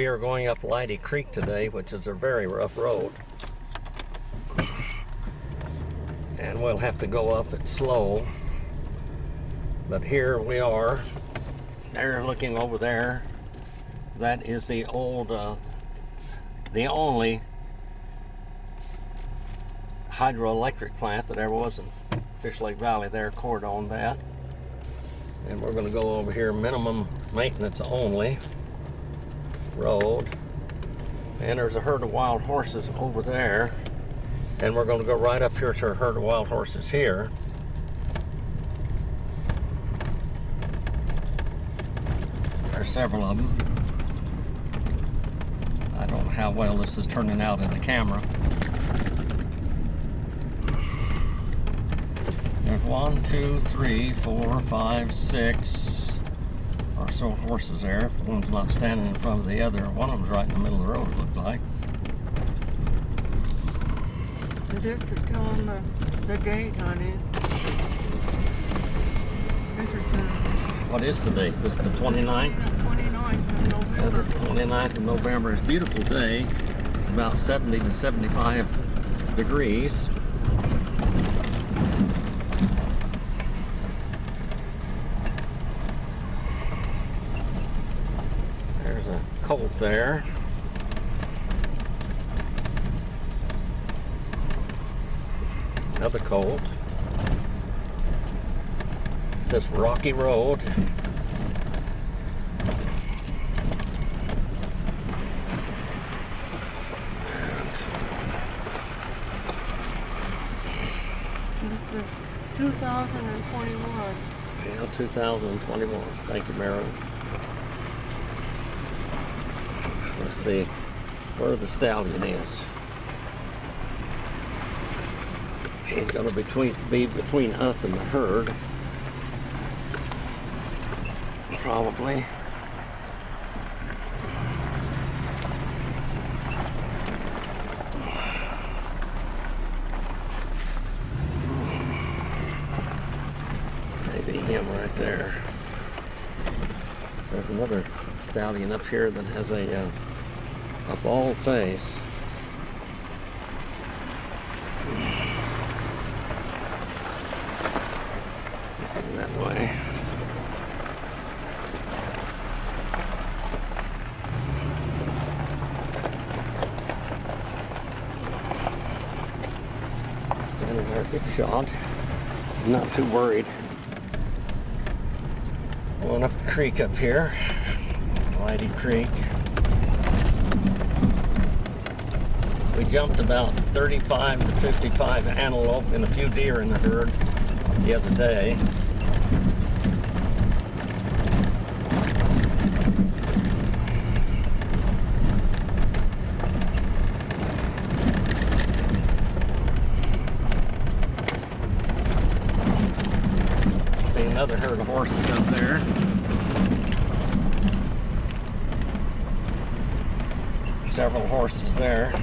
We are going up Leidy Creek today, which is a very rough road. And we'll have to go up it slow. But here we are. They're looking over there. That is the old, the only hydroelectric plant that ever was in Fish Lake Valley there. Cord owned that. And we're going to go over here, minimum maintenance only road. And there's a herd of wild horses over there. And we're going to go right up here to a herd of wild horses here. There's several of them. I don't know how well this is turning out in the camera. There's 1, 2, 3, 4, 5, 6 or so horses there. One's not standing in front of the other. One of them's right in the middle of the road, it looked like. This is telling the date on it. This is what is the date? This is the 29th? 29th of November. Yeah, this is the 29th of November. It's a beautiful day. About 70 to 75 degrees. There's a colt there. Another colt. It says Rocky Road. This is 2021. Yeah, 2021. Thank you, Marilyn. Let's see where the stallion is. He's going to be between us and the herd. Probably. Maybe him right there. There's another stallion up here that has a bald face. That way. And our big shot. I'm not too worried. Going up the creek up here, Leidy Creek. We jumped about 35 to 55 antelope and a few deer in the herd the other day. See another herd of horses up there. Several horses there.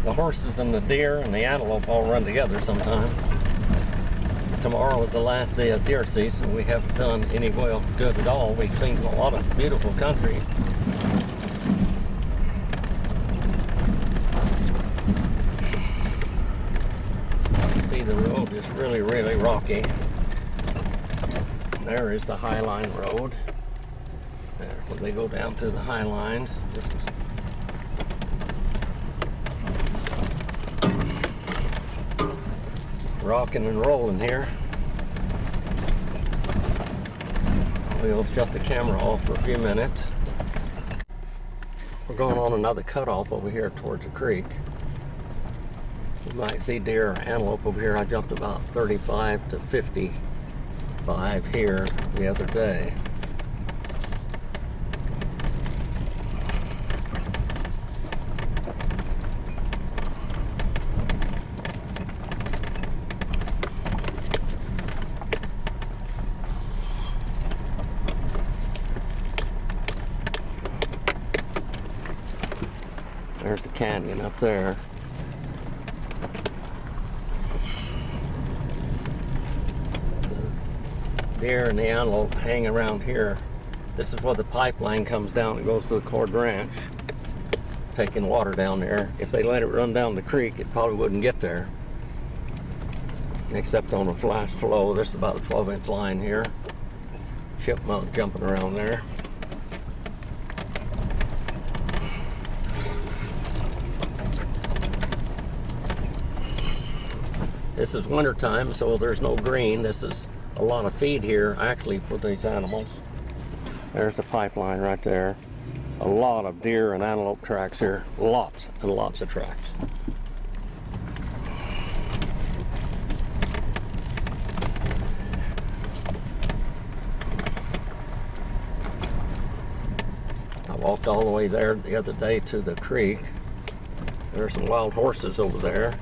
The horses and the deer and the antelope all run together sometimes. Tomorrow is the last day of deer season. We haven't done any well good at all. We've seen a lot of beautiful country. You see the road is really, really rocky. There is the High Line Road. There, when they go down to the High Lines. Rocking and rolling here. We'll shut the camera off for a few minutes. We're going on another cutoff over here towards the creek. You might see deer or antelope over here. I jumped about 35 to 55 here the other day. There's the canyon up there. The deer and the antelope hang around here This is where the pipeline comes down and goes to the Corrals Ranch, taking water down there. If they let it run down the creek, it probably wouldn't get there, except on a flash flow. There's about a 12-inch line here. Chipmunk jumping around there. This is winter time, so there's no green. This is a lot of feed here, actually, for these animals. There's the pipeline right there. A lot of deer and antelope tracks here. Lots and lots of tracks. I walked all the way there the other day to the creek. There's some wild horses over there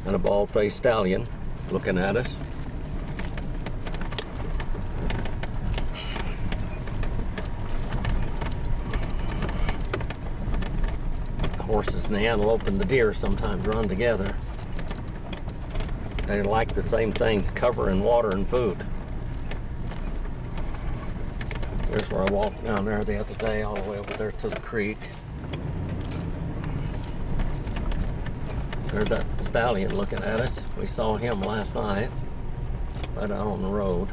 and a bald-faced stallion looking at us. The horses and the antelope and the deer sometimes run together. They like the same things, cover and water and food. There's where I walked down there the other day, all the way over there to the creek. There's that stallion looking at us. We saw him last night, right out on the road.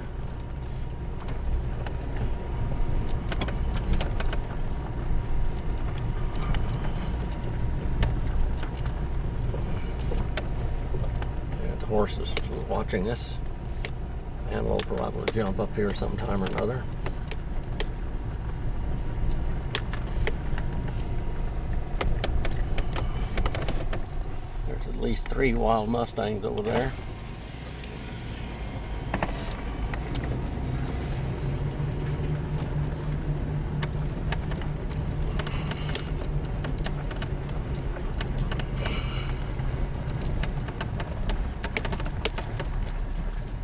And the horses were watching us. Antelope will liable to jump up here sometime or another. At least 3 wild Mustangs over there.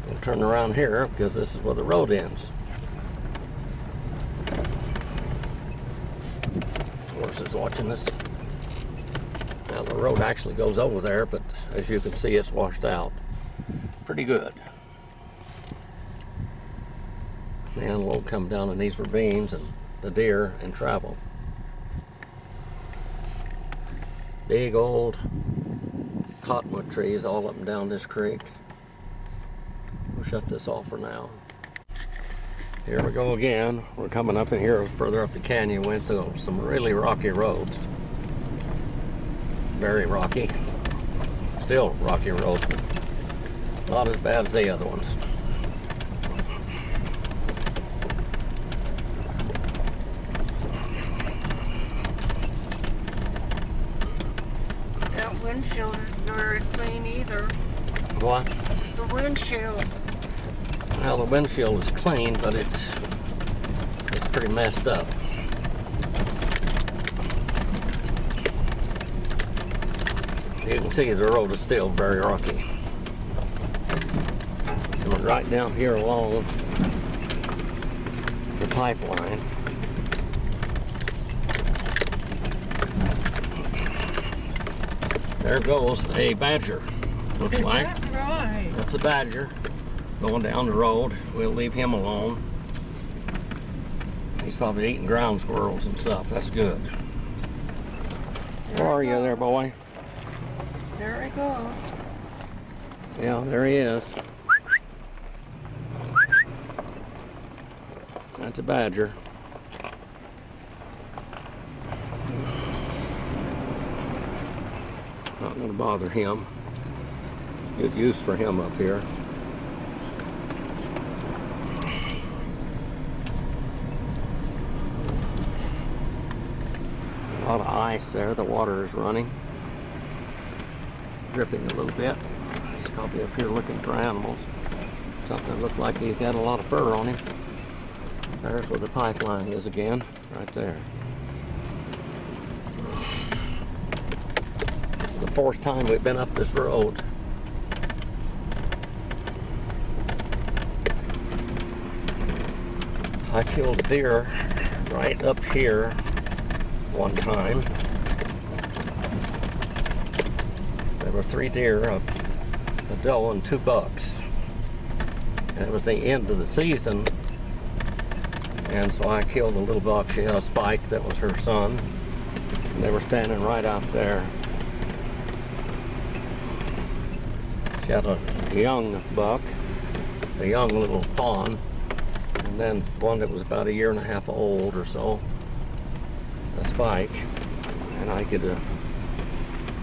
We'll turn around here because this is where the road ends. Horses watching us. Now the road actually goes over there, but as you can see, it's washed out pretty good. The antelope come down in these ravines, and the deer and travel. Big old cottonwood trees all up and down this creek. We'll shut this off for now. Here we go again. We're coming up in here further up the canyon. Went through some really rocky roads. Very rocky. Still rocky road. Not as bad as the other ones. That windshield isn't very clean either. What? The windshield. Well, the windshield is clean, but it's pretty messed up. You can see the road is still very rocky. Coming right down here along the pipeline. There goes a badger, looks like. Is that right? That's a badger going down the road. We'll leave him alone. He's probably eating ground squirrels and stuff. That's good. Where are you there, boy? There he goes. Yeah, there he is. That's a badger. Not going to bother him. Good use for him up here. A lot of ice there. The water is running. Dripping a little bit. He's probably up here looking for animals. Something that looked like he had a lot of fur on him. There's where the pipeline is again, right there. This is the 4th time we've been up this road. I killed a deer right up here one time. There were 3 deer, a doe and 2 bucks. And it was the end of the season. And so I killed a little buck. She had a spike that was her son. And they were standing right out there. She had a young buck, a young little fawn, and then one that was about 1.5 years old or so, a spike. And I could have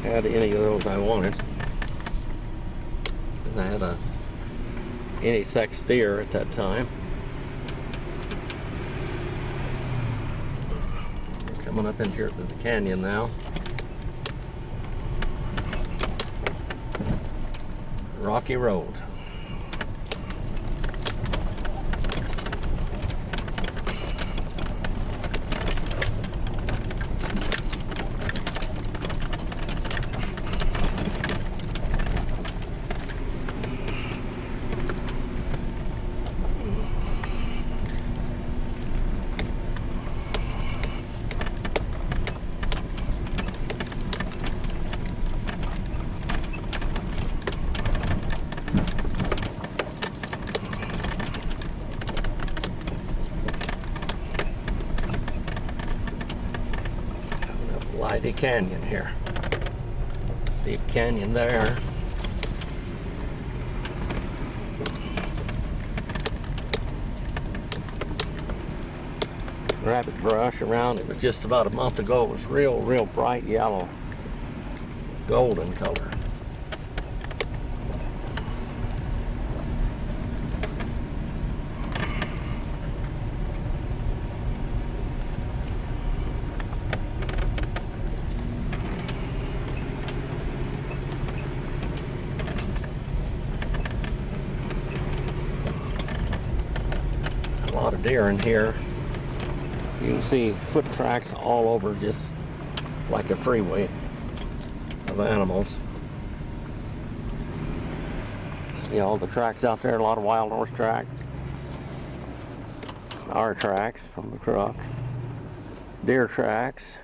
had any of those I wanted. And I had any sex deer at that time. We're coming up in here to the canyon now. Rocky Road. Leidy Canyon here. Deep canyon there. Rabbit brush around. It was just about a month ago. It was real bright yellow, golden color. A lot of deer in here. You can see foot tracks all over, just like a freeway of animals. See all the tracks out there, a lot of wild horse tracks. Our tracks from the truck. Deer tracks.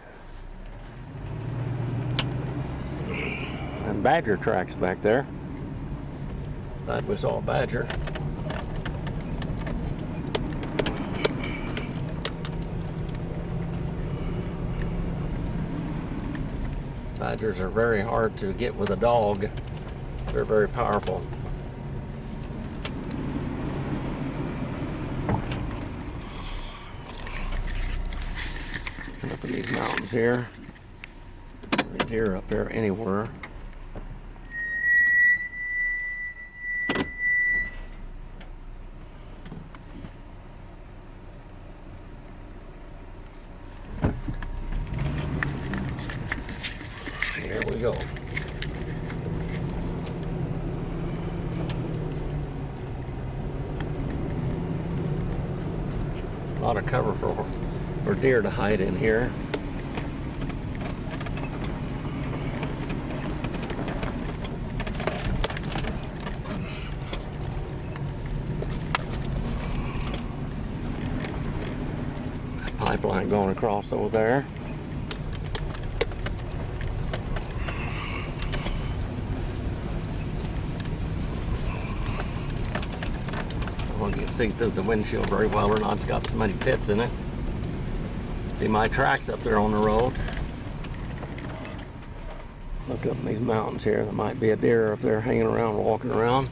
And badger tracks back there. That was all badger. Badgers are very hard to get with a dog. They're very powerful. Up in these mountains here. There's deer up there anywhere. Here we go. A lot of cover for deer to hide in here. Pipeline going across over there. You can see through the windshield very well or not. It's got so many pits in it. See my tracks up there on the road. Look up in these mountains here. There might be a deer up there hanging around, walking around.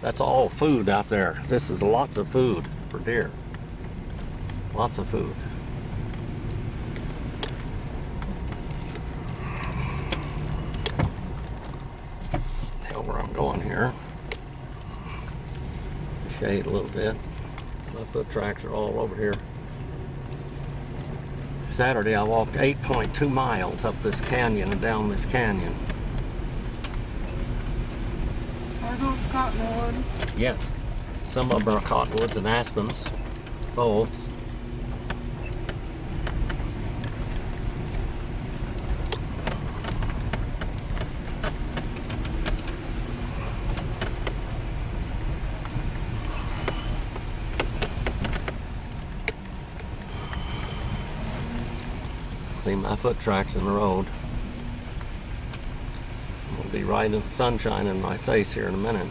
That's all food out there. This is lots of food for deer. Lots of food. Tell where I'm going here. Shade a little bit. My foot tracks are all over here. Saturday I walked 8.2 miles up this canyon and down this canyon. Are those cottonwood? Yes. Some of them are cottonwoods and aspens. Both. See my foot tracks in the road. I'm going to be right in the sunshine in my face here in a minute.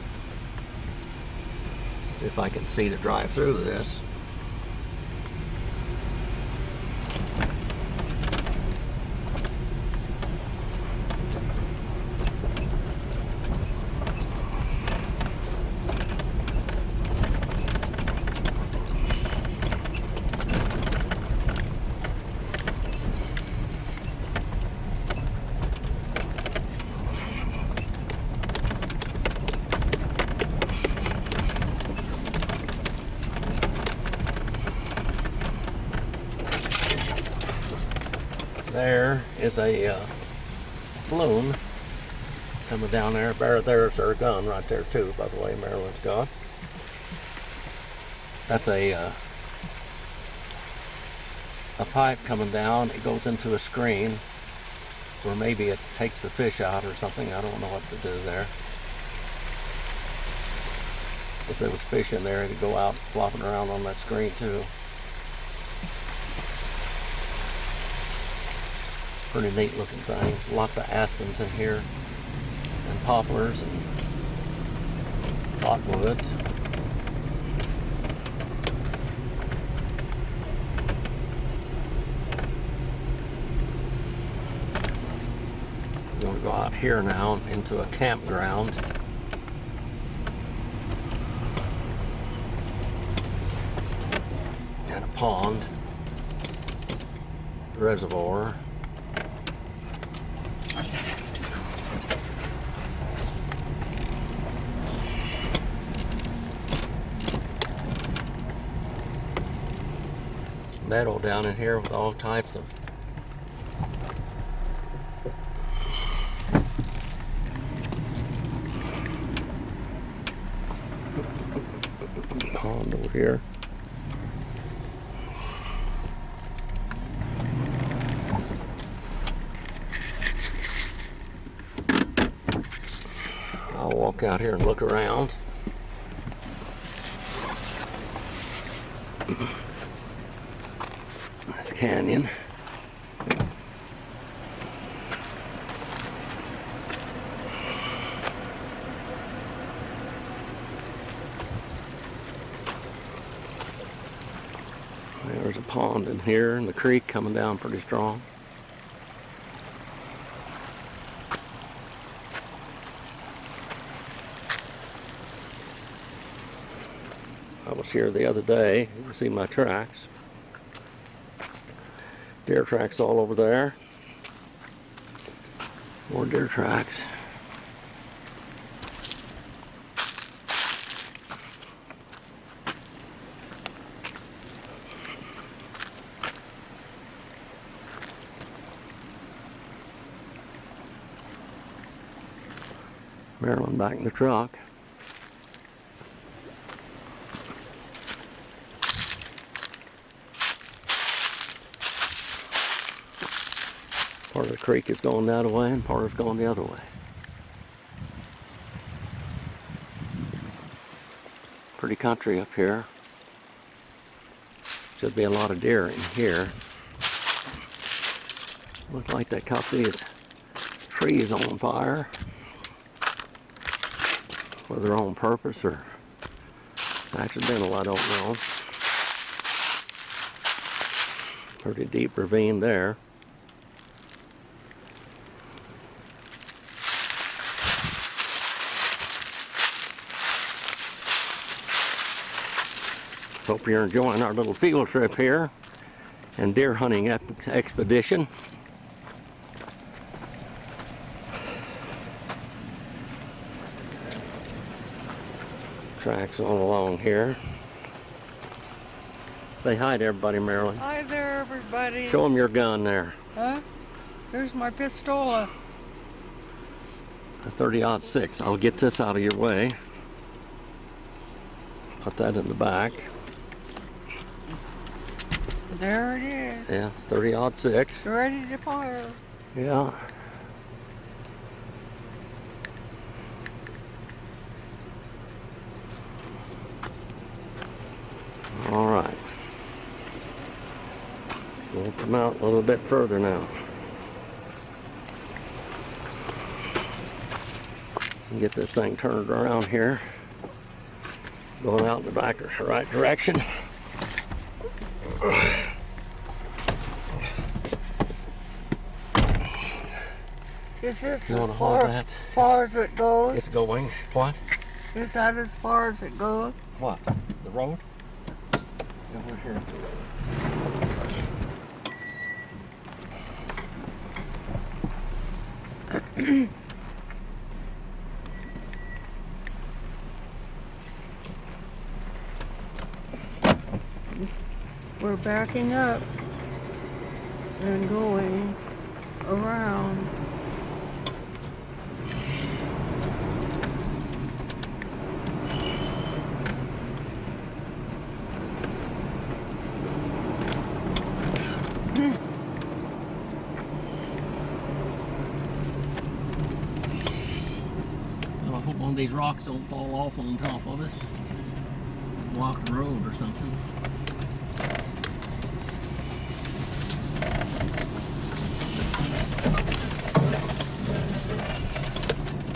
If I can see to drive through this. There is a flume coming down there. There's our gun right there too, by the way, Marilyn's gun. That's a pipe coming down. It goes into a screen where maybe it takes the fish out or something. I don't know what to do there. If there was fish in there, it'd go out flopping around on that screen too. Pretty neat looking thing. Lots of aspens in here, and poplars and hotwoods. We're going to go out here now into a campground. And a pond, reservoir. Meadow down in here with all types of pond over here. I'll walk out here and look around. This canyon. There's a pond in here and the creek coming down pretty strong. I was here the other day. You can see my tracks. Deer tracks all over there. More deer tracks. Marilyn back in the truck. Part of the creek is going that way and part is going the other way. Pretty country up here. Should be a lot of deer in here. Looks like they caught these trees on fire for their own purpose or accidental, I don't know. Pretty deep ravine there. Hope you're enjoying our little field trip here and deer hunting expedition. Tracks all along here. Say hi to everybody, Marilyn. Hi there, everybody. Show them your gun there. Huh? Here's my pistola. A 30-06. I'll get this out of your way. Put that in the back. There it is. Yeah, 30-06. Ready to fire. Yeah. All right. We'll come out a little bit further now. Get this thing turned around here. Going out in the back the right direction. Is this You as wanna hold that? far as it goes? It's going. What? Is that as far as it goes? What? The road? Yeah, we're here. We're backing up. and going around. Well, I hope one of these rocks don't fall off on top of us. Block the road or something.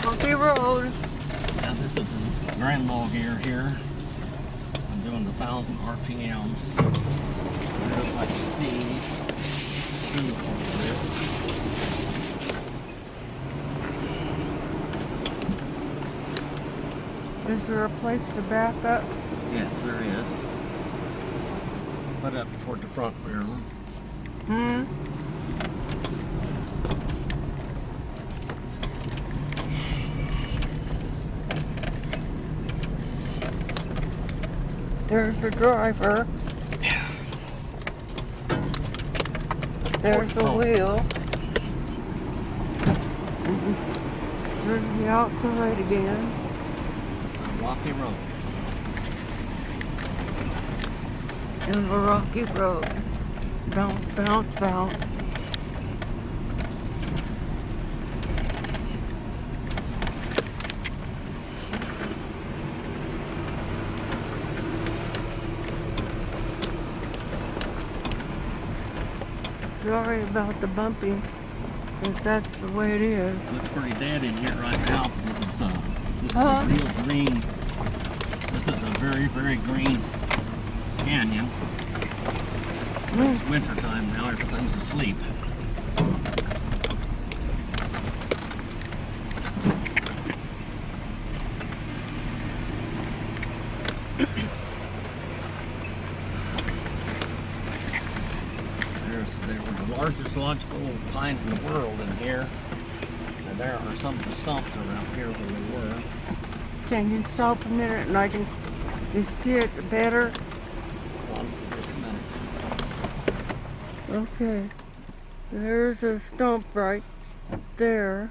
Bumpy road. Now this is a grandma gear here. I'm doing the 1,000 RPMs. I don't know if I can see through the Is there a place to back up? Yes, there is. Put up toward the front rear. Hmm. There's the driver. There's the wheel. There's the outside again. Rocky road. And the rocky road. Bounce, bounce, bounce. Sorry about the bumpy, but that's the way it is. It looks pretty dead in here right now. This is a real green. This is a very, very green canyon. It's winter time now, everything's asleep. They were the largest lodgepole pine in the world in here. And there are some of the stumps around here where they were. Can you stop a minute and I can see it better? Hold on for just a minute. Okay. There's a stump right there.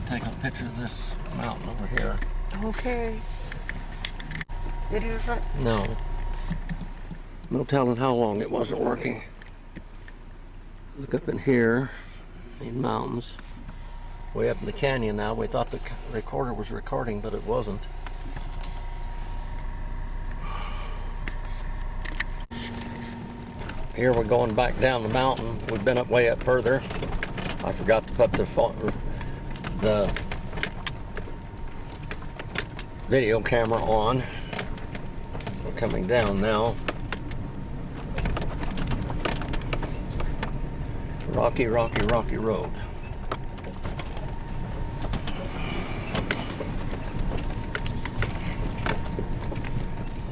Take a picture of this mountain over here. Okay. It isn't? No. No telling how long it wasn't working. Look up in here, these mountains. Way up in the canyon now. We thought the recorder was recording, but it wasn't. Here we're going back down the mountain. We've been way up further. I forgot to put the video camera on. We're coming down now. Rocky, rocky, rocky road.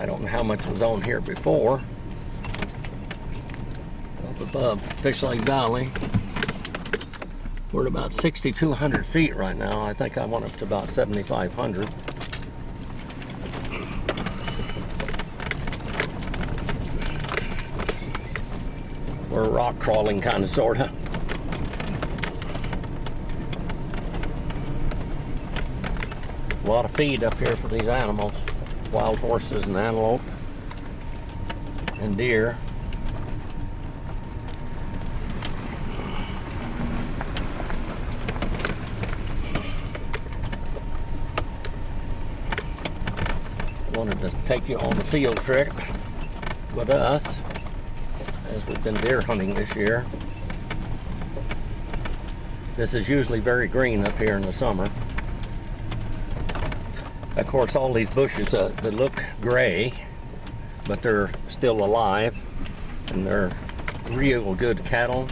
I don't know how much was on here before. Up above Fish Lake Valley. We're at about 6,200 feet right now. I think I went up to about 7,500. We're rock crawling kind of, sort of. A lot of feed up here for these animals. Wild horses and antelope and deer. Wanted to take you on the field trip with us as we've been deer hunting this year. This is usually very green up here in the summer. Of course, all these bushes they look gray, but they're still alive and they're real good cattle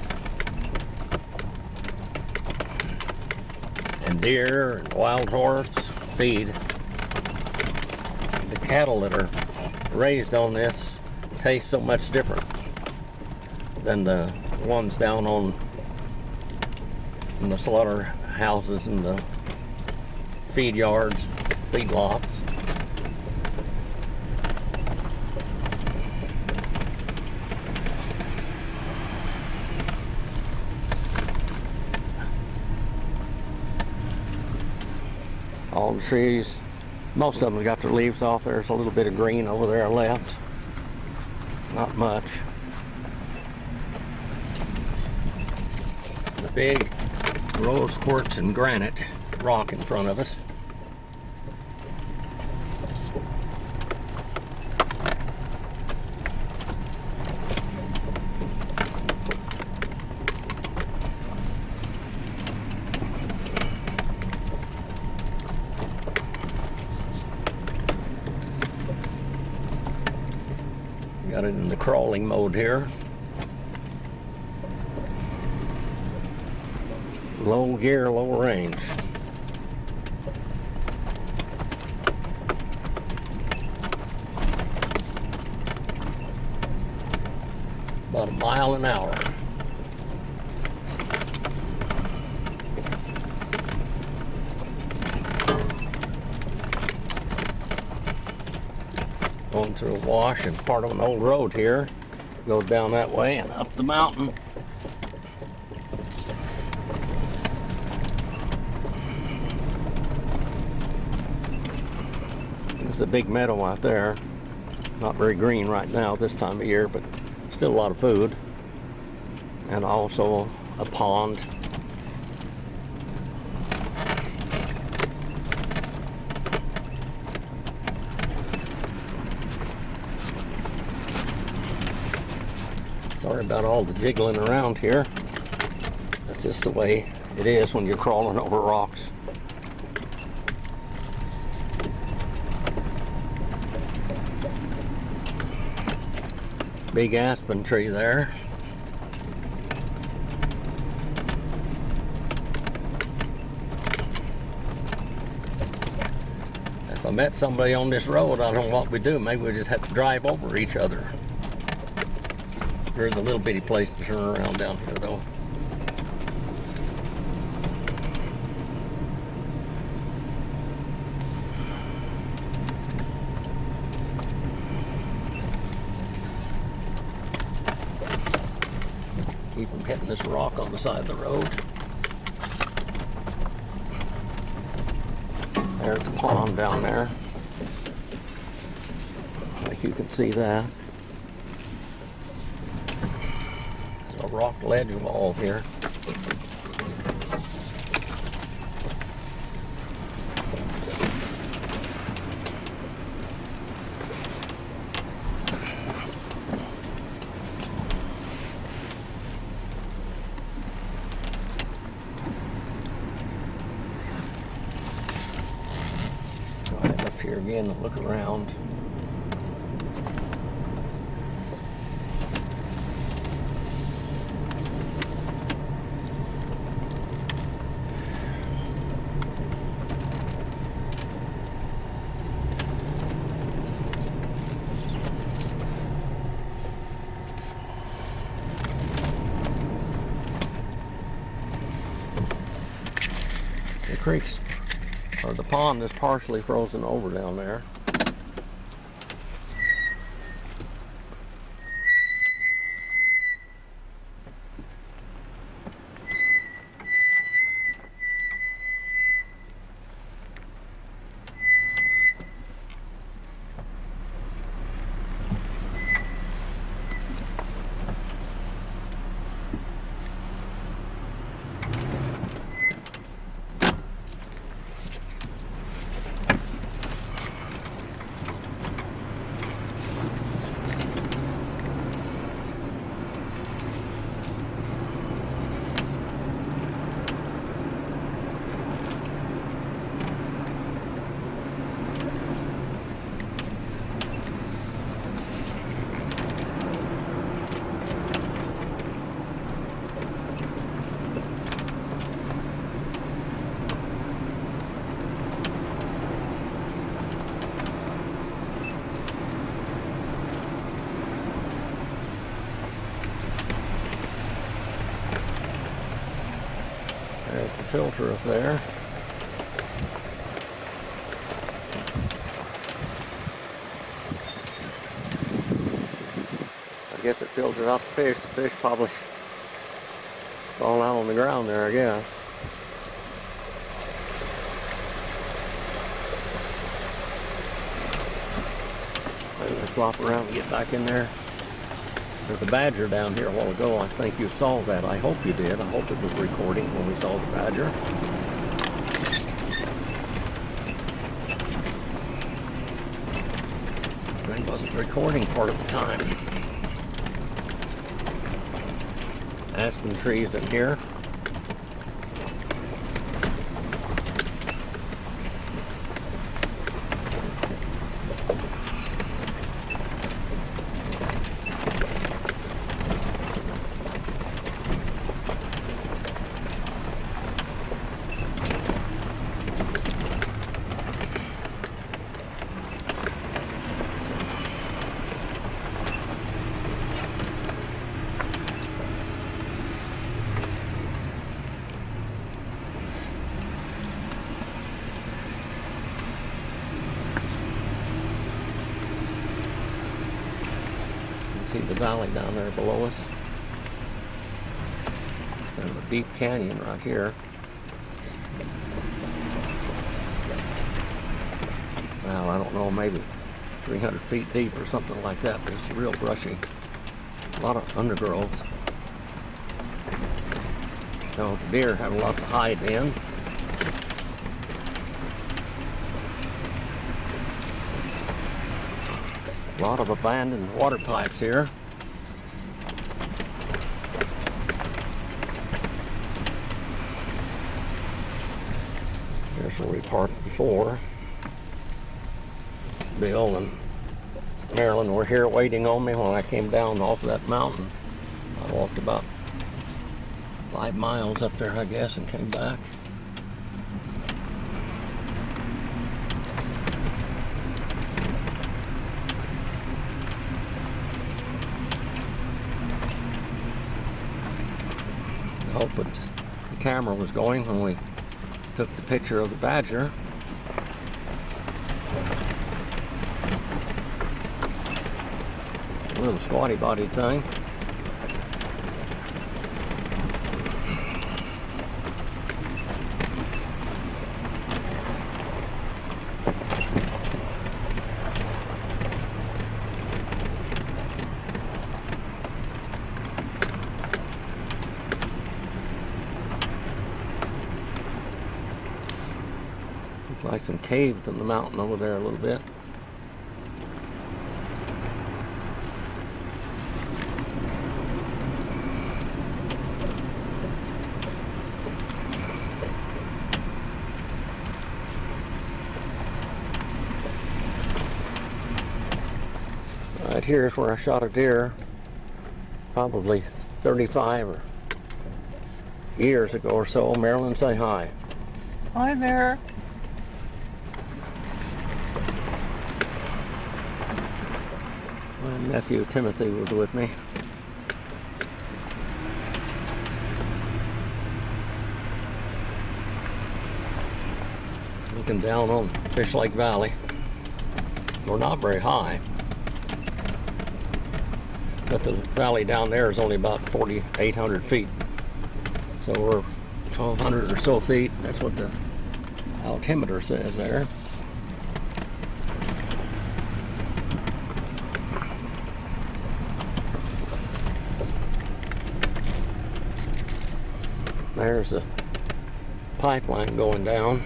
and deer and wild horse, feed. The cattle that are raised on this taste so much different than the ones down on in the slaughterhouses and the feed yards, feed lots. All the trees, most of them got their leaves off. There's a little bit of green over there left. Not much. The big rose quartz and granite rock in front of us. Got it in the crawling mode here. Low gear, low range. About a mile an hour. Going through a wash and part of an old road here. Goes down that way and up the mountain. There's a big meadow out there. Not very green right now this time of year, but still a lot of food. And also a pond. Sorry about all the jiggling around here. That's just the way it is when you're crawling over rocks. Big aspen tree there. If I met somebody on this road, I don't know what we'd do. Maybe we just have to drive over each other. There's a little bitty place to turn around down here though. Keep from hitting this rock on the side of the road. There's a pond down there. Like you can see that. Rock ledge wall here. Go ahead up here again and look around. Creeks, or the pond is partially frozen over down there. filter up there. I guess it filters out the fish. The fish probably falling out on the ground there, I guess. Maybe they flop around and get back in there. There's a badger down here a while ago. I think you saw that. I hope you did. I hope it was recording when we saw the badger. I think it wasn't recording part of the time. Aspen trees in here. See the valley down there below us. Kind of a deep canyon right here. Well, I don't know, maybe 300 feet deep or something like that, but it's real brushy. A lot of undergrowth. So the deer have a lot to hide in. A lot of abandoned water pipes here. Here's where we parked before. Bill and Marilyn were here waiting on me when I came down off of that mountain. I walked about 5 miles up there, I guess, and came back. I hope the camera was going when we took the picture of the badger. A little squatty body thing. Like some caves in the mountain over there a little bit. Right here is where I shot a deer probably 35 years ago or so. Marilyn, say hi. Hi there. My nephew Timothy was with me. Looking down on Fish Lake Valley. We're not very high, but the valley down there is only about 4,800 feet. So we're 1,200 or so feet. That's what the altimeter says there. There's a pipeline going down.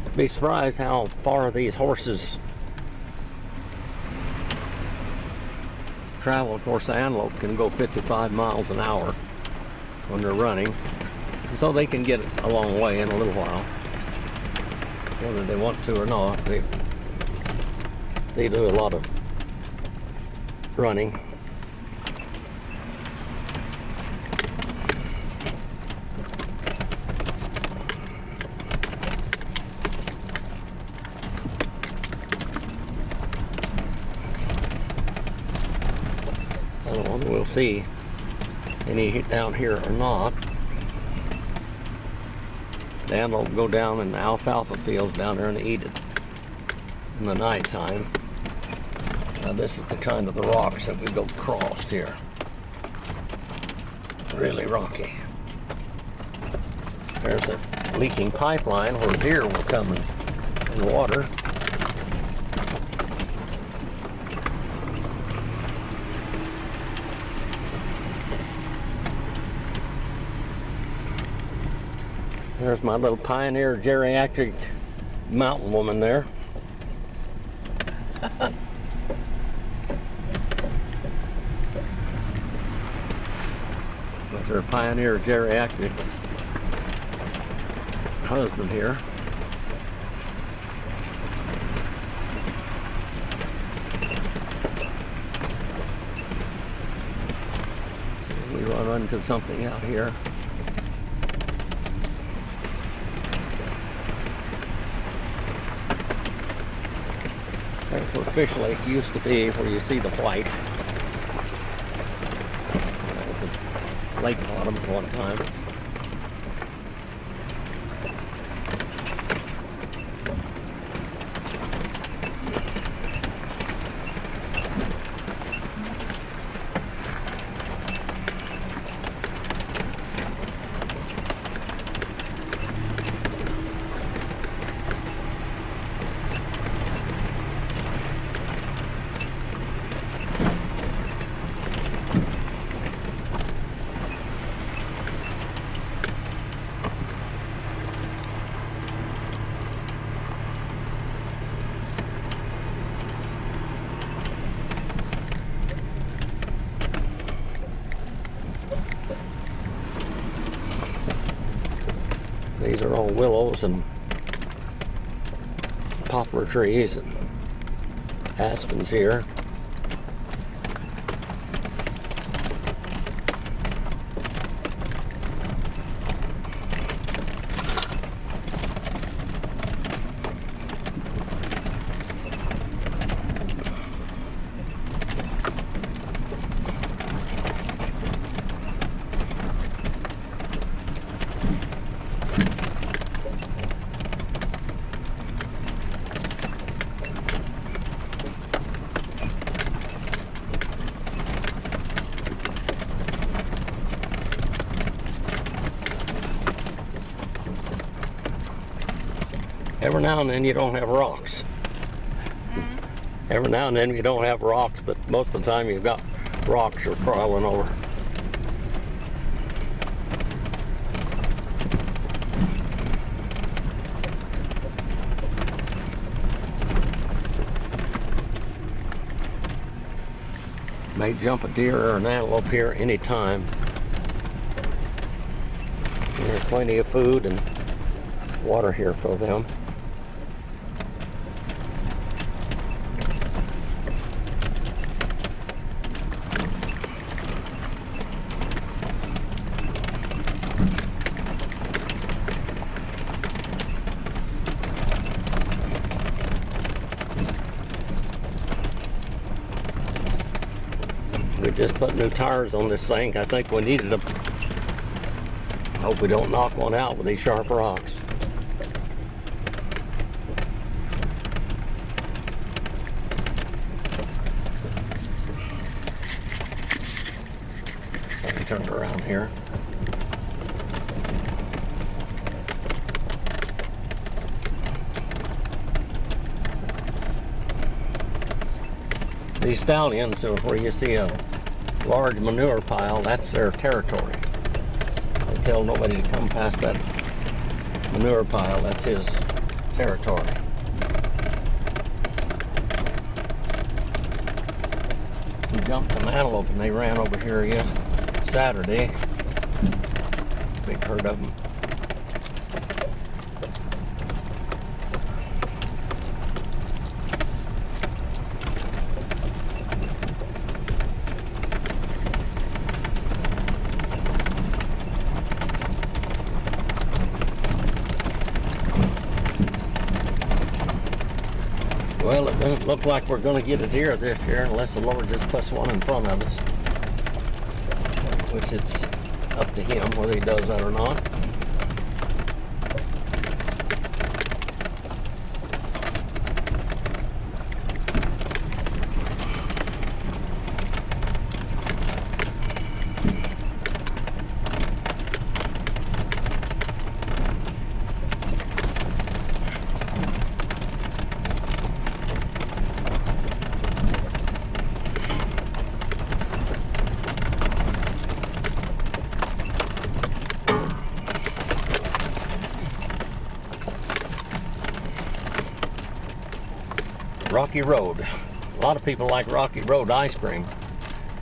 I'd be surprised how far these horses travel. Of course, the antelope can go 55 miles an hour when they're running, so they can get a long way in a little while, whether they want to or not. They do a lot of running. I don't know, we'll see any down here or not. Dan will go down in the alfalfa fields down there and eat it in the nighttime. Now this is the kind of the rocks that we go across here. Really rocky. There's a leaking pipeline where deer will come and water. There's my little pioneer geriatric mountain woman there. With her pioneer geriatric husband here. We run into something out here. That's where Fish Lake used to be, where you see the white. That was a lake bottom at one time. These are all willows and poplar trees and aspens here. Every now and then you don't have rocks. Every now and then you don't have rocks, but most of the time you've got rocks you're crawling over. May jump a deer or an antelope here anytime. There's plenty of food and water here for them. We just put new tires on this thing. I think we needed them. Hope we don't knock one out with these sharp rocks. Let me turn it around here. These stallions are where you see a large manure pile. That's their territory. They tell nobody to come past that manure pile. That's his territory. We jumped an antelope and they ran over here Saturday. Big herd of them. Well, it doesn't look like we're going to get a deer this year unless the Lord just puts one in front of us. which it's up to him whether he does that or not. Rocky Road. A lot of people like Rocky Road ice cream.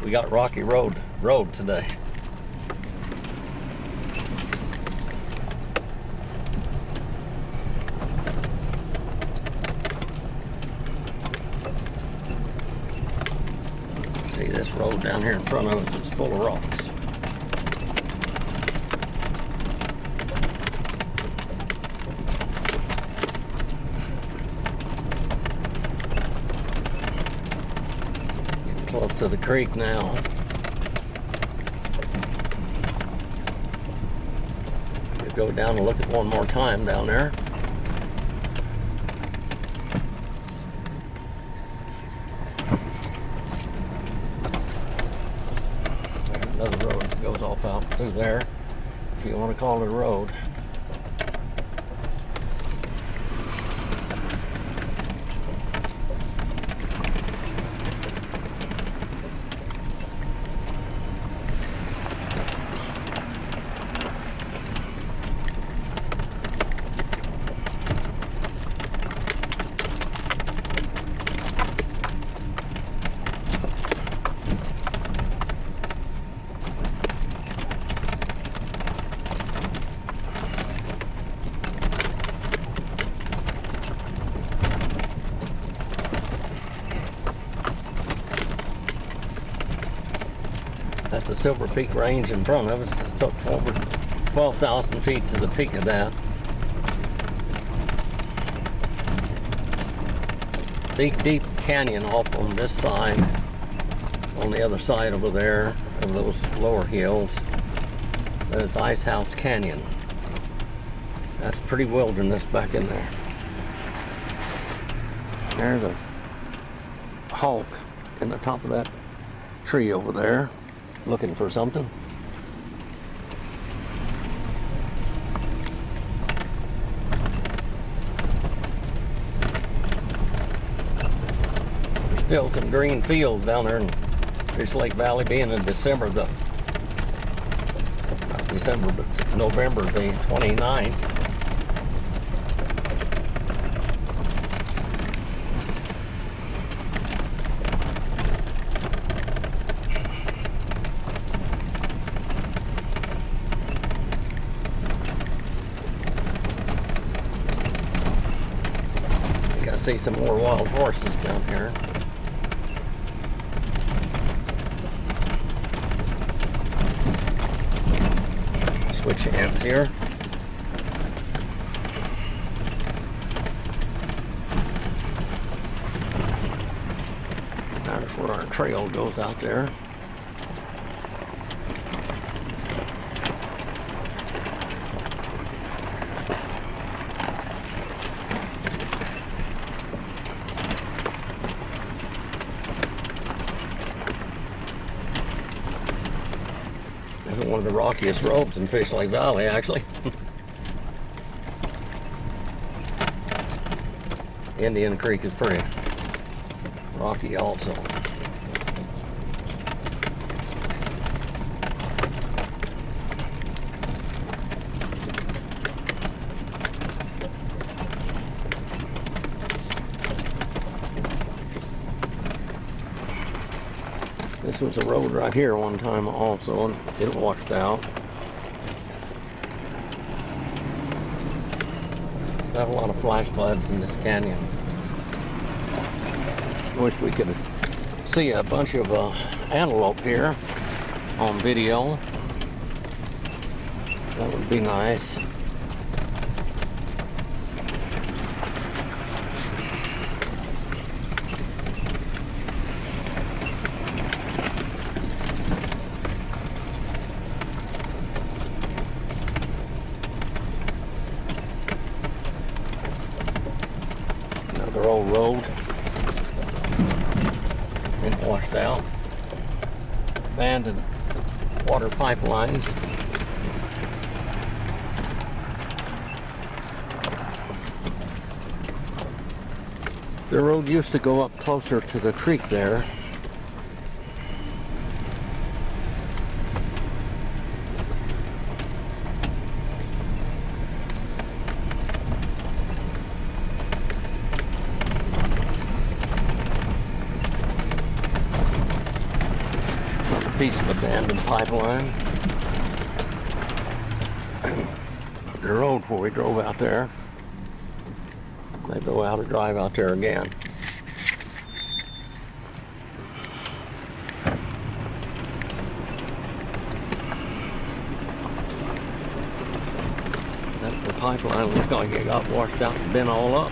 We got Rocky Road today. See, this road down here in front of us is full of rocks. Close to the creek now. We'll go down and look at one more time down there. There's another road that goes off out through there, if you want to call it a road. That's the Silver Peak Range in front of us. It's up to over 12,000 feet to the peak of that. Big, deep canyon off on this side. On the other side over there of those lower hills, there's Ice House Canyon. That's pretty wilderness back in there. There's a hawk in the top of that tree over there, looking for something. There's still some green fields down there in Fish Lake Valley, being in December, but November the 29th. See some more wild horses down here. Switch hands here. That's where our trail goes out there. One of the rockiest roads in Fish Lake Valley, actually. Indian Creek is pretty rocky also. This was a road right here one time also, and it washed out. Got a lot of flash floods in this canyon. Wish we could see a bunch of antelope here on video. That would be nice. their old road. Been washed out. Abandoned water pipelines. The road used to go up closer to the creek there. Another piece of abandoned pipeline. The road where we drove out there. Maybe we'll have to drive out there again. The pipeline looked like it got washed out and bent all up.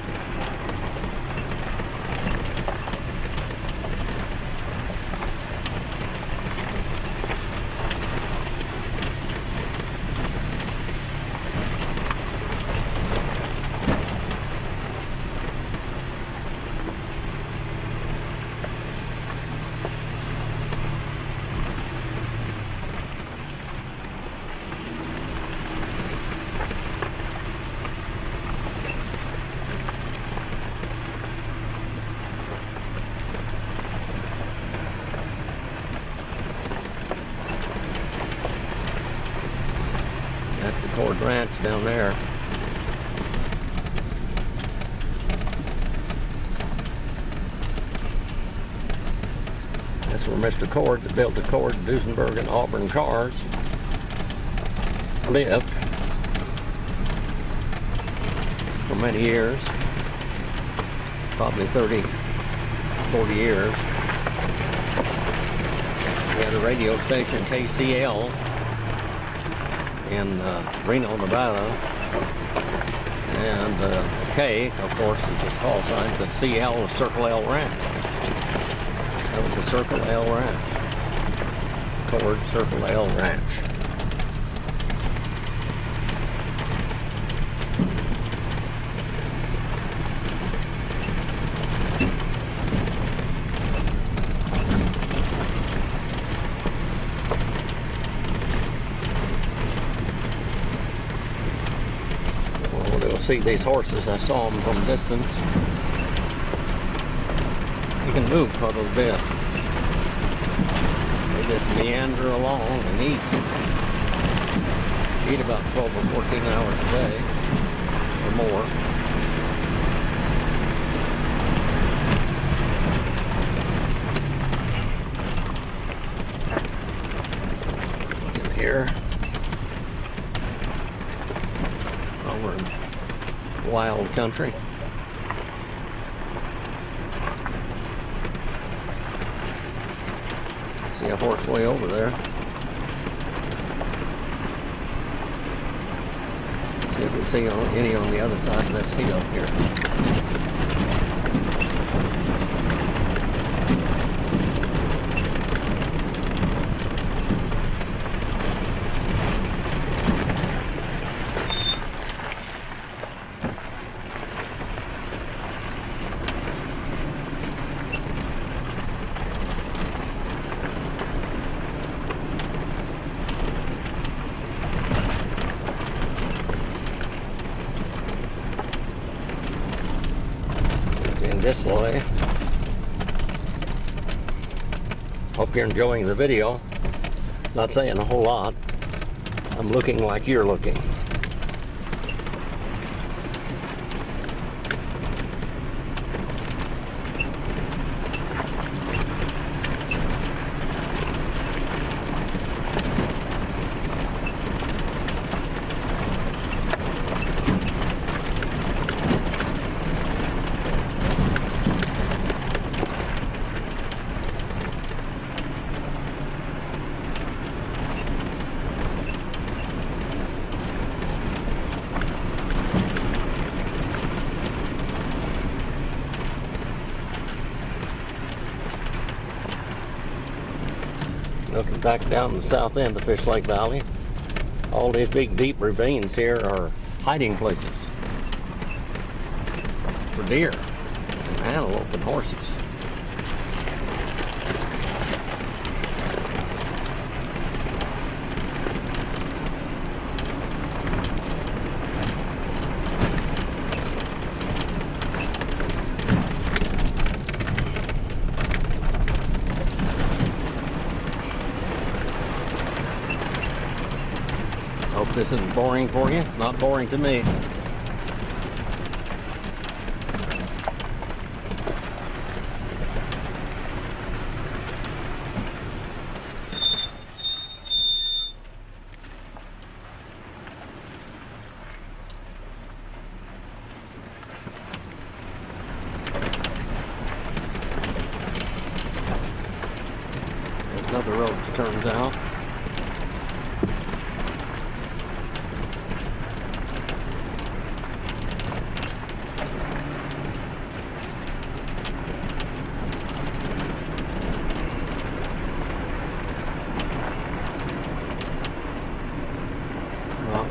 That's the Corrals Ranch down there. That's where Mr. Cord, that built the Cord, Duesenberg, and Auburn cars, lived for many years, probably 30, 40 years. We had a radio station, KCL, in Reno, Nevada, and K, of course, is his call sign, but CL was Circle L Ranch. That was the Circle L Ranch. Cord Circle L Ranch. See these horses, I saw them from a distance. You can move quite a little bit. They just meander along and eat. Eat about 12 or 14 hours a day or more. In here. Over in wild country. See a horse way over there. See if we see any on the other side of this hill here. This way. Hope you're enjoying the video. Not saying a whole lot. I'm looking like you're looking. Looking back down the south end of Fish Lake Valley, all these big deep ravines here are hiding places for deer. antelope and horses. Hope this isn't boring for you. Not boring to me. There's another road that turns out.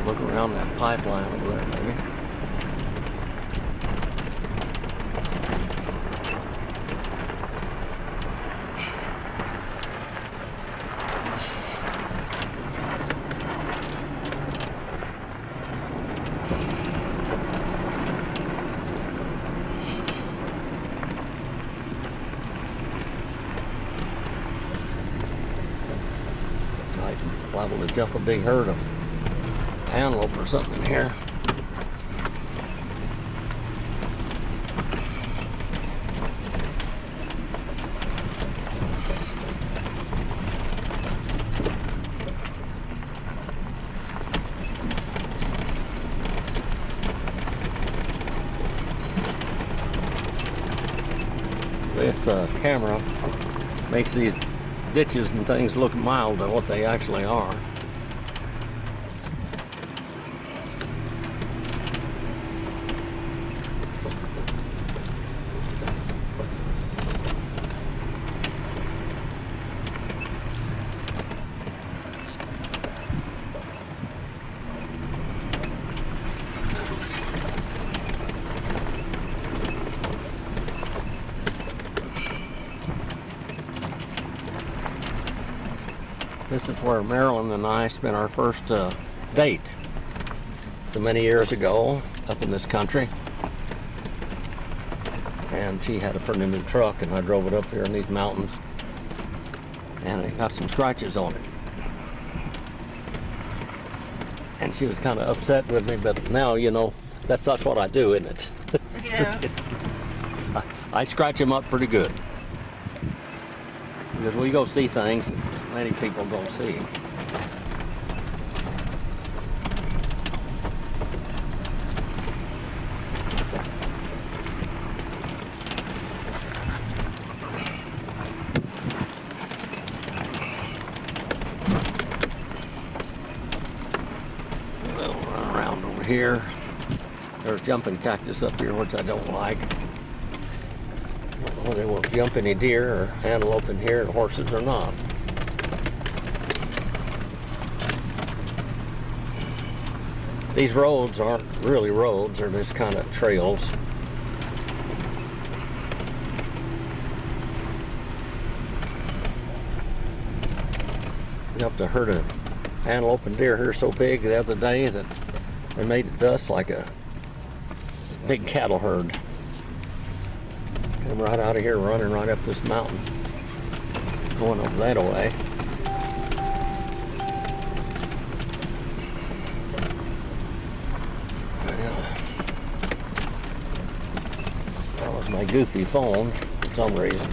Look around that pipeline over there, maybe. Might be liable to jump a big herd of antelope or something in here. This camera makes these ditches and things look mild to what they actually are. This is where Marilyn and I spent our first date so many years ago up in this country. And she had a pretty new truck and I drove it up here in these mountains and it got some scratches on it. And she was kind of upset with me, but now, you know, that's what I do, isn't it? Yeah. I scratch them up pretty good. Because we go see things that many people don't see. We'll run around over here. There's jumping cactus up here, which I don't like. Well, they won't jump any deer or antelope in here, and horses or not. These roads aren't really roads, they're just kind of trails. We up to herd of antelope and deer here so big the other day that they made it dust like a big cattle herd. Came right out of here, running right up this mountain, going over that way. That was my goofy phone for some reason.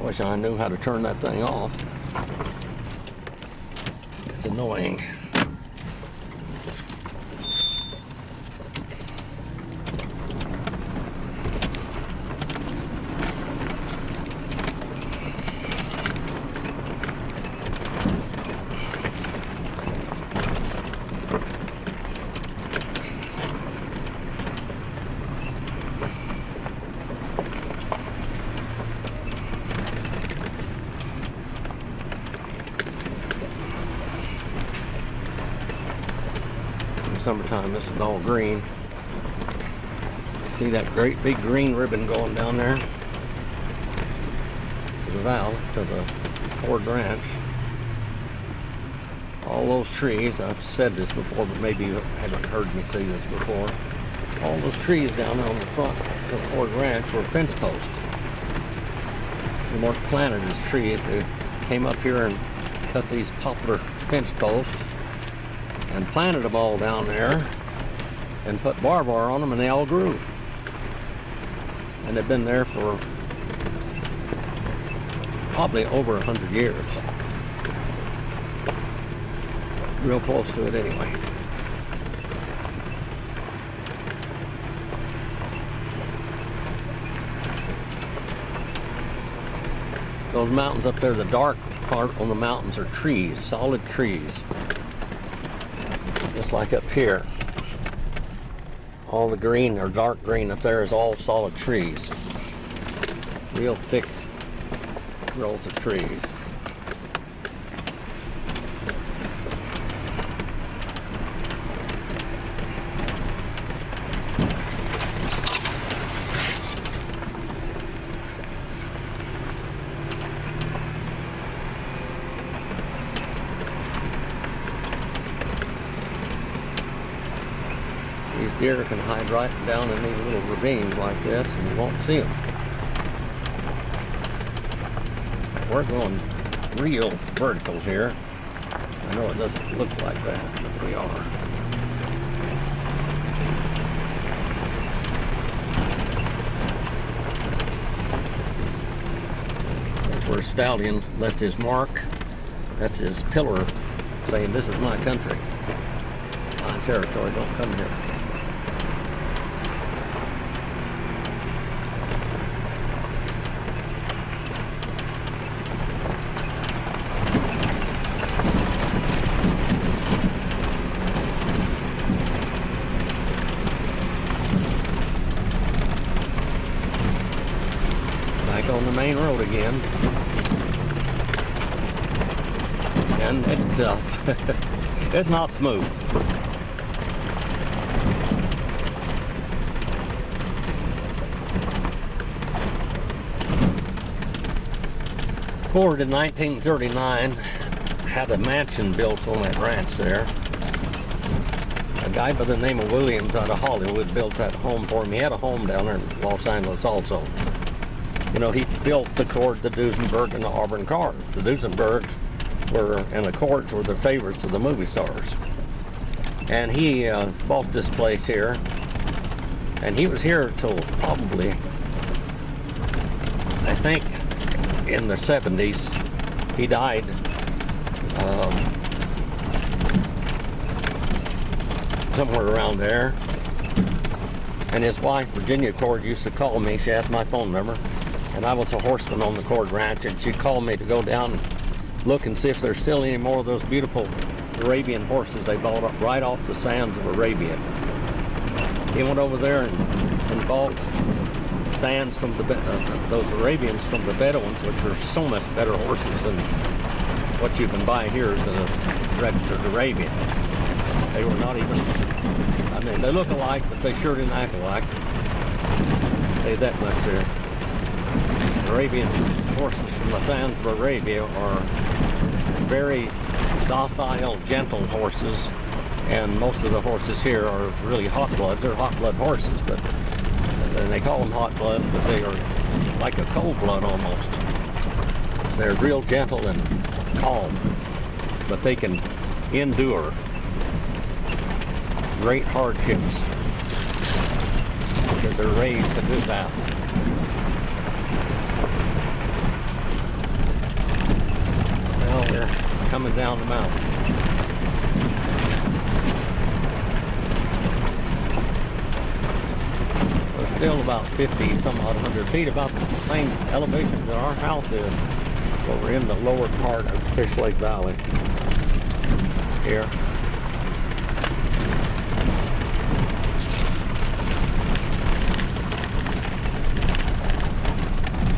Wish I knew how to turn that thing off. It's annoying. summertime, this is all green. See that great big green ribbon going down there to the valley, to the Ford Ranch. All those trees, I've said this before, but maybe you haven't heard me say this before. All those trees down there on the front of the Ford Ranch were fence posts. They weren't planted as trees. They came up here and cut these poplar fence posts and planted them all down there and put barbed wire on them, and they all grew. And they've been there for probably over 100 years. Real close to it anyway. Those mountains up there, the dark part on the mountains are trees, solid trees. Just like up here. All the green or dark green up there is all solid trees. Real thick rows of trees. These deer can hide right down in these little ravines like this and you won't see them. We're going real vertical here. I know it doesn't look like that, but we are. That's where Stallion left his mark. That's his pillar saying, "This is my country, my territory, don't come here." On the main road again, and it's it's not smooth. Ford in 1939 had a mansion built on that ranch there. A guy by the name of Williams out of Hollywood built that home for him. He had a home down there in Los Angeles also. You know, he built the Cord, the Duesenberg, and the Auburn cars. The Duesenbergs were, and the Cords were the favorites of the movie stars. And he bought this place here, and he was here till probably, I think, in the 70s. He died somewhere around there. And his wife, Virginia Cord, used to call me. She had my phone number. And I was a horseman on the Cord Ranch, and she'd call me to go down and look and see if there's still any more of those beautiful Arabian horses they bought up right off the sands of Arabia. He went over there and bought sands from those Arabians from the Bedouins, which are so much better horses than what you can buy here as a registered Arabian. They were not even, I mean, they look alike, but they sure didn't act alike. Say that much there. Arabian horses from the sands of Arabia are very docile, gentle horses, and most of the horses here are really hot bloods. They're hot blood horses, but and they call them hot bloods, but they are like a cold blood almost. They're real gentle and calm, but they can endure great hardships because they're raised to do that. Well, we're coming down the mountain. We're still about 50, some odd 100 feet, about the same elevation that our house is. But we're in the lower part of Fish Lake Valley here.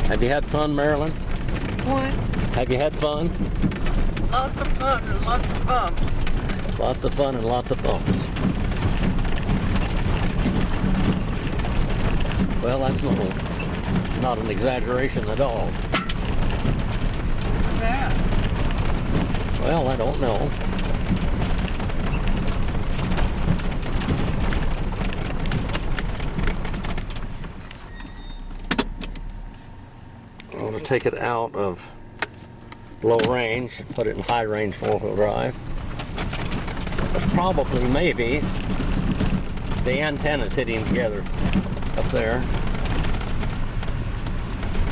Have you had fun, Marilyn? What? Have you had fun? Lots of fun and lots of bumps. Lots of fun and lots of bumps. Well, that's not an exaggeration at all. What's that? Well, I don't know. I'm going to take it out of low range and put it in high range 4-wheel drive. That's probably, maybe, the antennas hitting together up there.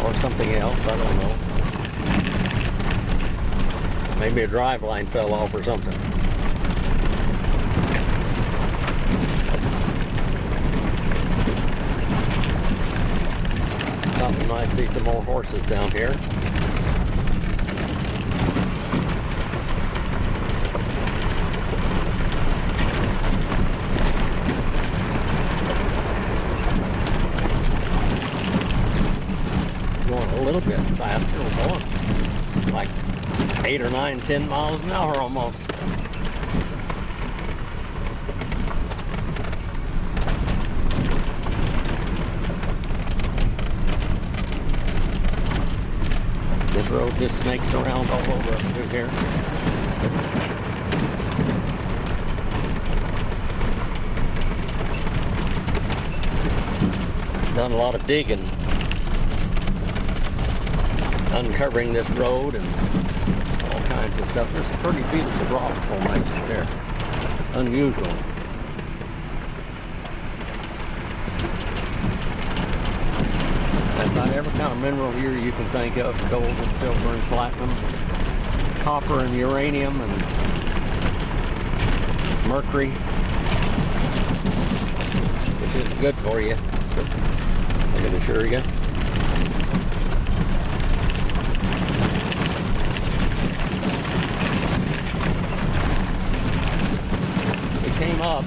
Or something else, I don't know. Maybe a drive line fell off or something. Thought we might see some more horses down here. Going a little bit faster. We're going like 8 or 9, 10 miles an hour almost. This road just snakes around all over up through here. Done a lot of digging, uncovering this road and all kinds of stuff. There's some pretty beautiful rock formations there. Unusual. I've got every kind of mineral here you can think of: gold and silver and platinum, copper and uranium and mercury, which is good for you, I can assure you. We came up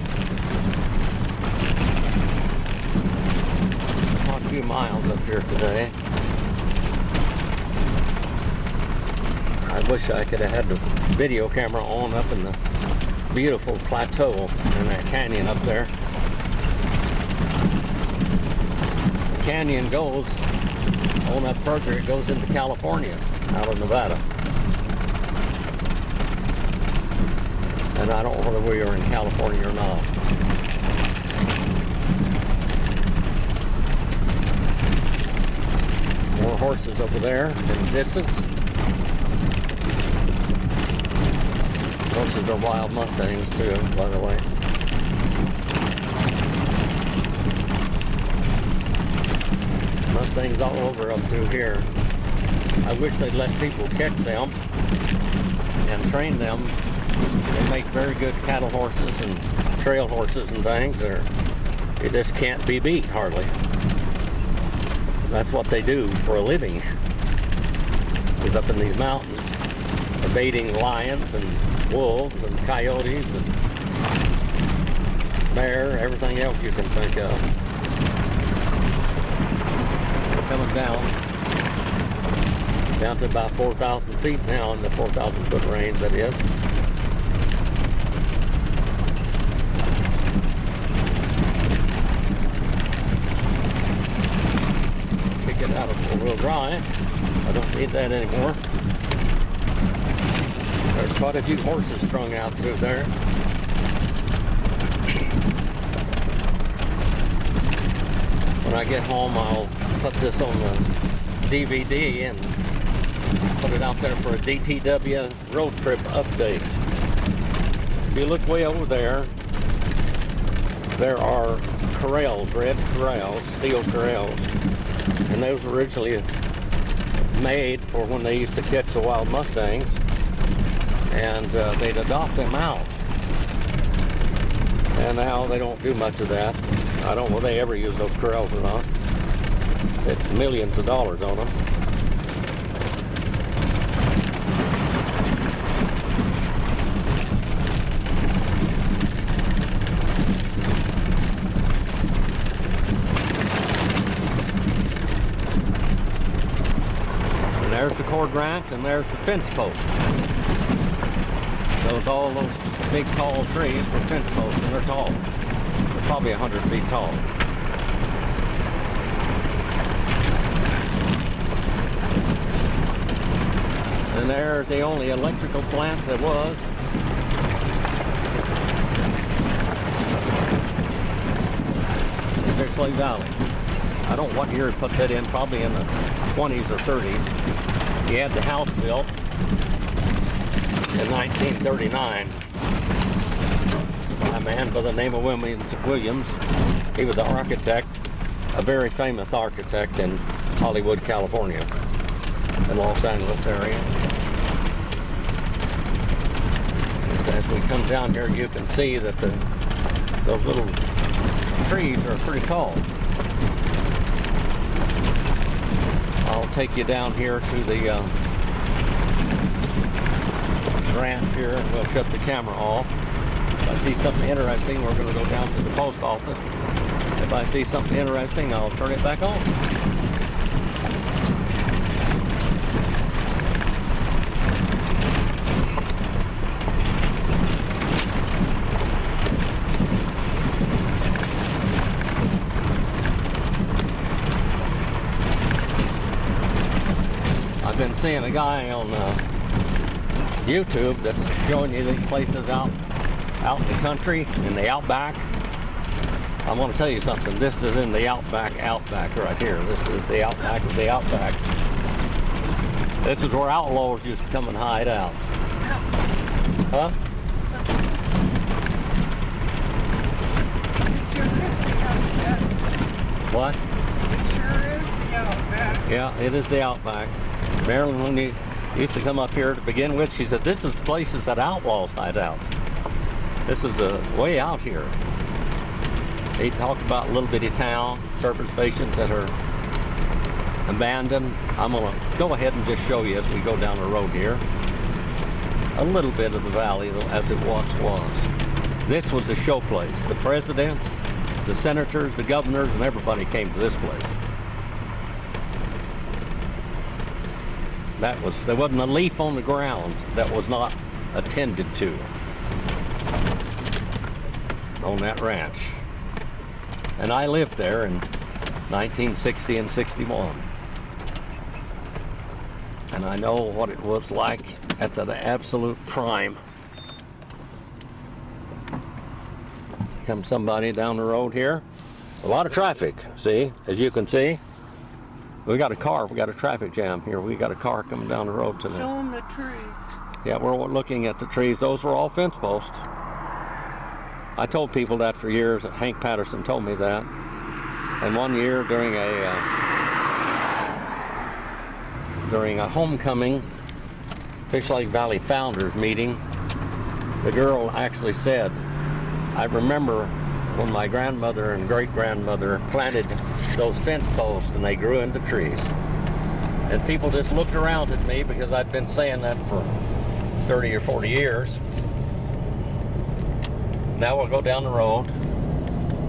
a few miles up here today. I wish I could have had the video camera on up in the beautiful plateau in that canyon up there. The canyon goes on up further, it goes into California out of Nevada. And I don't know whether we are in California or not. More horses over there in the distance. Horses are wild Mustangs too, by the way. Mustangs all over up through here. I wish they'd let people catch them and train them. They make very good cattle horses and trail horses and things. They just can't be beat hardly. That's what they do for a living, is up in these mountains, evading lions and wolves and coyotes and bear, everything else you can think of. We're coming down to about 4,000 feet now, in the 4,000 foot range, that is. Out of 4-wheel drive. I don't need that anymore. There's quite a few horses strung out through there. When I get home, I'll put this on the DVD and put it out there for a DTW road trip update. If you look way over there, there are corrals, red corrals, steel corrals. And those were originally made for when they used to catch the wild Mustangs, and they'd adopt them out. And now they don't do much of that. I don't know if they ever use those corrals or not. It's millions of dollars on them. There's the cord ranch, and there's the fence post. All those big tall trees were fence posts, and they're tall. They're probably 100 feet tall. And there's the only electrical plant that was. In Fish Lake Valley. I don't know what year he put that in, probably in the 20s or 30s. He had the house built in 1939 by a man by the name of Williams. He was an architect, a very famous architect in Hollywood, California, the Los Angeles area. As we come down here, you can see that those little trees are pretty tall. I'll take you down here to the ranch here, and we'll shut the camera off. If I see something interesting, we're going to go down to the post office. If I see something interesting, I'll turn it back on. I've been seeing a guy on YouTube that's showing you these places out in the country, in the outback. I want to tell you something. This is in the outback right here. This is the outback of the outback. This is where outlaws used to come and hide out. Huh? What? It sure is the outback. Yeah, it is the outback. Marilyn, when he used to come up here to begin with, she said, this is places that outlaws hide out. This is way out here. He talked about little bitty town, service stations that are abandoned. I'm going to go ahead and just show you as we go down the road here a little bit of the valley as it once was. This was a show place. The presidents, the senators, the governors, and everybody came to this place. There wasn't a leaf on the ground that was not attended to on that ranch. And I lived there in 1960 and 61. And I know what it was like at the absolute prime. Comes somebody down the road here. A lot of traffic, see, as you can see. We got a car, we got a traffic jam here. We got a car coming down the road today. Show them the trees. Yeah, we're looking at the trees. Those were all fence posts. I told people that for years. Hank Patterson told me that. And one year during a homecoming Fish Lake Valley Founders meeting, the girl actually said, I remember when my grandmother and great-grandmother planted those fence posts and they grew into trees. And people just looked around at me because I'd been saying that for 30 or 40 years. Now we'll go down the road.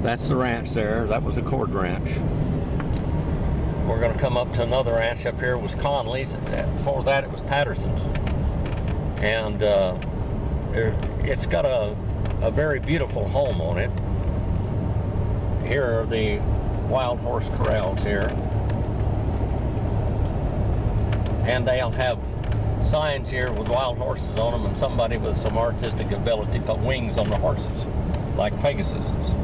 That's the ranch there. That was a cord ranch. We're going to come up to another ranch up here. It was Conley's. Before that it was Patterson's. And it's got a very beautiful home on it. Here are the wild horse corrals here. And they'll have signs here with wild horses on them and somebody with some artistic ability put wings on the horses, like Pegasus's.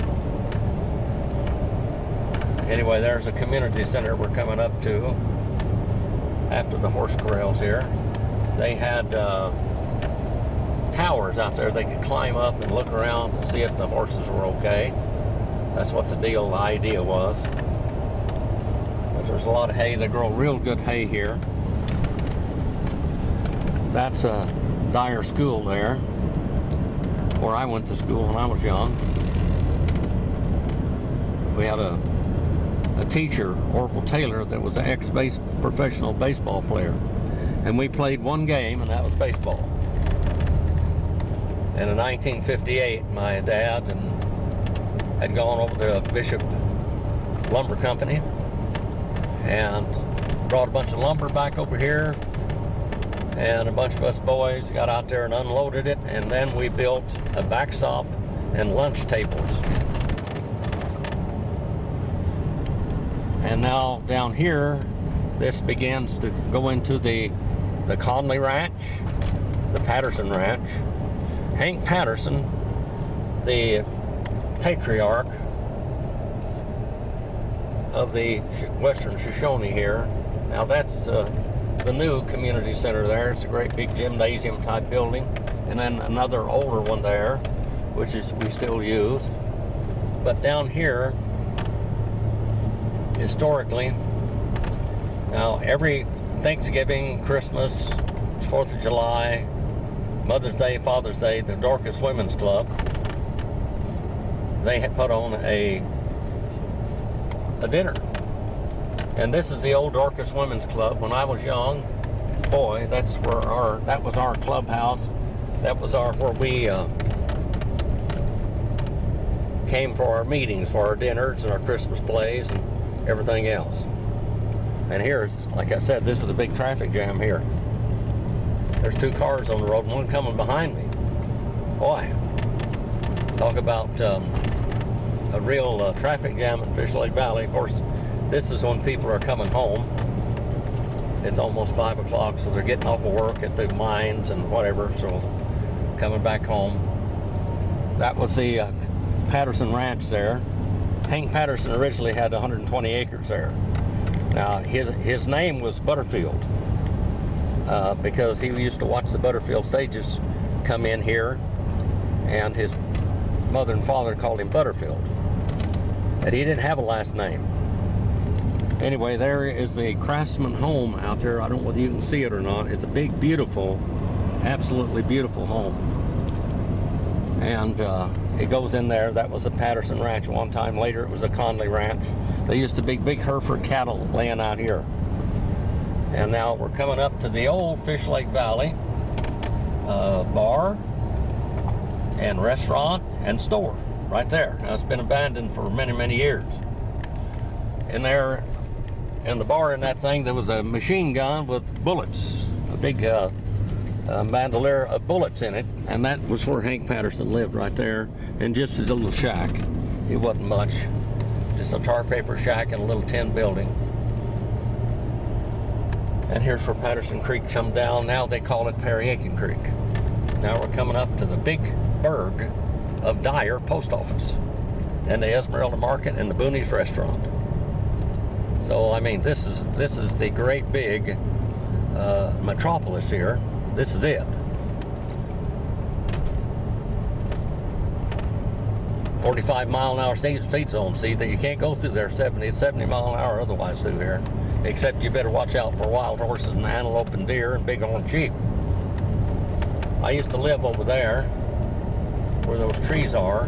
Anyway, there's a community center we're coming up to after the horse corrals here. They had towers out there they could climb up and look around and see if the horses were okay. That's what the idea was. But there's a lot of hay. They grow real good hay here. That's a Dyer school there, where I went to school when I was young. We had a teacher, Orville Taylor, that was an ex-professional baseball player. And we played one game, and that was baseball. And in 1958, my dad had gone over to Bishop Lumber Company and brought a bunch of lumber back over here. And a bunch of us boys got out there and unloaded it, and then we built a backstop and lunch tables. And now down here, this begins to go into the the Conley Ranch, the Patterson Ranch. Hank Patterson, the patriarch of the Western Shoshone here. Now that's the new community center there. It's a great big gymnasium type building. And then another older one there, which is we still use. But down here, historically, now every Thanksgiving, Christmas, 4th of July, Mother's Day, Father's Day, the Dorcas Women's Club, they had put on a dinner. And this is the old Dorcas Women's Club. When I was young, boy, that was our clubhouse. That was where we came for our meetings, for our dinners and our Christmas plays and everything else. And here, like I said, this is a big traffic jam here. There's 2 cars on the road, one coming behind me. Boy, talk about a real traffic jam in Fish Lake Valley. Of course, this is when people are coming home. It's almost 5 o'clock, so they're getting off of work at the mines and whatever, so coming back home. That was the Patterson Ranch there. Hank Patterson originally had 120 acres there. Now, his name was Butterfield because he used to watch the Butterfield stages come in here, and his mother and father called him Butterfield. And he didn't have a last name. Anyway, there is the Craftsman home out there. I don't know whether you can see it or not. It's a big, beautiful, absolutely beautiful home. And it goes in there. That was the Patterson Ranch one time. Later, it was the Conley Ranch. They used to be big Hereford cattle laying out here. And now we're coming up to the old Fish Lake Valley bar and restaurant and store right there. Now, it's been abandoned for many, many years. In there, in the bar in that thing, there was a machine gun with bullets, a big bandolier of bullets in it, and that was where Hank Patterson lived right there, in just his little shack. It wasn't much, just a tar paper shack and a little tin building. And here's where Patterson Creek comes down. Now they call it Perry-Aiken Creek. Now we're coming up to the big burg of Dyer Post Office and the Esmeralda Market and the Boonies Restaurant. So I mean, this is the great big metropolis here. This is it. 45-mile-an-hour speed zone. See that you can't go through there 70 mile an hour otherwise through here. Except you better watch out for wild horses and antelope and deer and bighorn sheep. I used to live over there where those trees are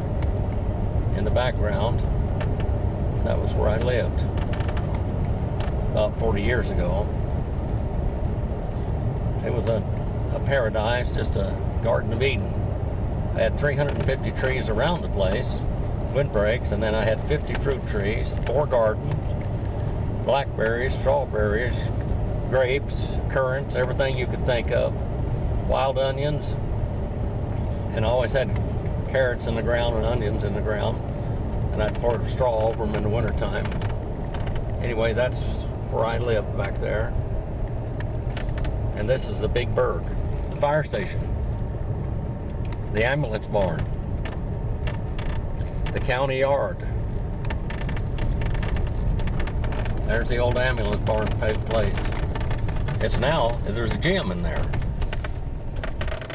in the background. That was where I lived about 40 years ago. It was a paradise, just a Garden of Eden. I had 350 trees around the place, windbreaks, and then I had 50 fruit trees, 4 gardens, blackberries, strawberries, grapes, currants, everything you could think of, wild onions, and I always had carrots in the ground and onions in the ground, and I'd pour straw over them in the wintertime. Anyway, that's where I lived back there. And this is the big burg, the fire station, the ambulance barn, the county yard. There's the old ambulance barn place. It's now, there's a gym in there.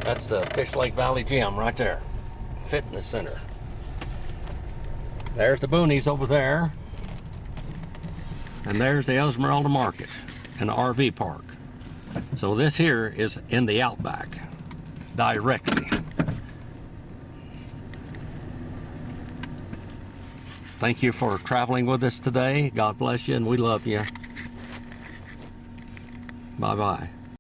That's the Fish Lake Valley Gym right there, fitness center. There's the Boonies over there. And there's the Esmeralda Market and the RV park. So this here is in the outback, directly. Thank you for traveling with us today. God bless you, and we love you. Bye-bye.